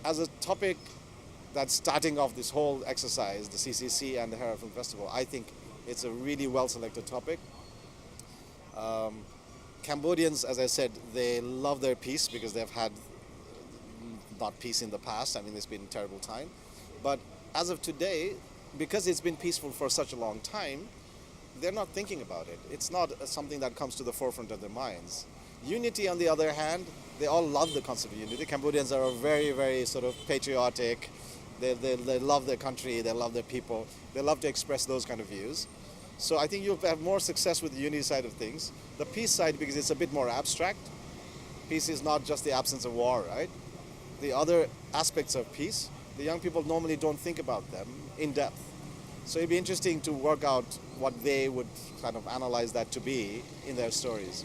as a topic that's starting off this whole exercise, the CCC and the Herald Film Festival, I think it's a really well-selected topic. Cambodians, as I said, they love their peace because they've had not peace in the past. I mean, it's been a terrible time. But as of today, because it's been peaceful for such a long time, they're not thinking about it. It's not something that comes to the forefront of their minds. Unity, on the other hand, they all love the concept of unity. Cambodians are very, very sort of patriotic. They love their country, they love their people. They love to express those kind of views. So I think you'll have more success with the unity side of things. The peace side, because it's a bit more abstract. Peace is not just the absence of war, right? The other aspects of peace, the young people normally don't think about them in depth. So it'd be interesting to work out what they would kind of analyze that to be in their stories.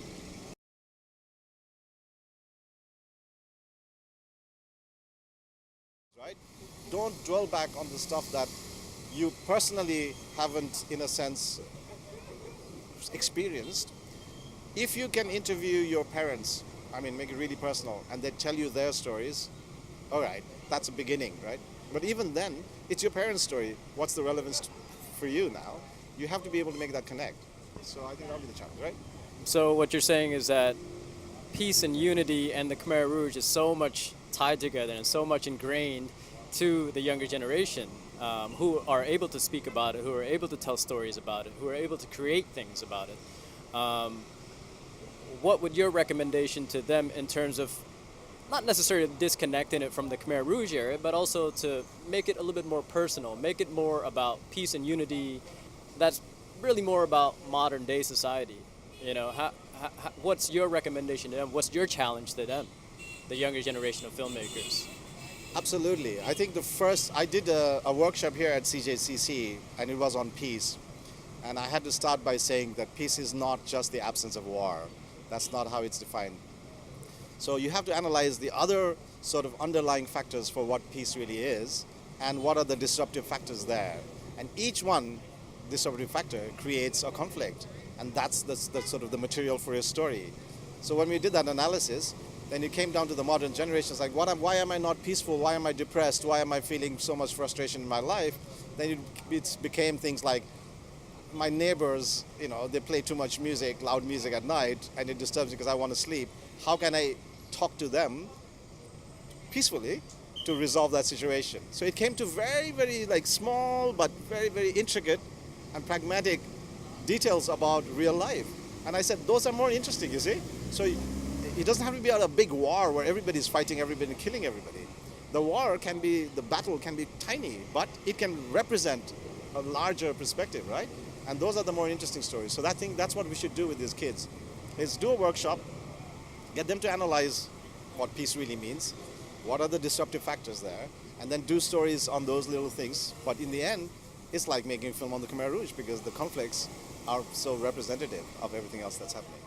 Right? Don't dwell back on the stuff that you personally haven't, in a sense, experienced. If you can interview your parents, I mean, make it really personal, and they tell you their stories, all right, that's a beginning, right? But even then, it's your parents' story. What's the relevance for you now? You have to be able to make that connect. So I think that'll be the challenge, right? So what you're saying is that peace and unity and the Khmer Rouge is so much tied together and so much ingrained to the younger generation, who are able to speak about it, who are able to tell stories about it, who are able to create things about it. What would your recommendation to them in terms of not necessarily disconnecting it from the Khmer Rouge era, but also to make it a little bit more personal, make it more about peace and unity that's really more about modern day society? You know, what's your recommendation to them? What's your challenge to them, the younger generation of filmmakers? Absolutely. I think I did a workshop here at CJCC, and it was on peace. And I had to start by saying that peace is not just the absence of war. That's not how it's defined. So you have to analyze the other sort of underlying factors for what peace really is, and what are the disruptive factors there. And each one, disruptive factor, creates a conflict. And that's the sort of the material for your story. So when we did that analysis, then it came down to the modern generations, like why am I not peaceful? Why am I depressed? Why am I feeling so much frustration in my life? Then it became things like, my neighbors, you know, they play too much music, loud music at night, and it disturbs me because I want to sleep. How can I talk to them peacefully to resolve that situation? So it came to very, very like small, but very, very intricate and pragmatic details about real life. And I said, those are more interesting, you see? So it doesn't have to be a big war where everybody's fighting everybody and killing everybody. The battle can be tiny, but it can represent a larger perspective, right? And those are the more interesting stories. So that's what we should do with these kids, is do a workshop, get them to analyze what peace really means, what are the disruptive factors there, and then do stories on those little things. But in the end, it's like making a film on the Khmer Rouge, because the conflicts are so representative of everything else that's happening.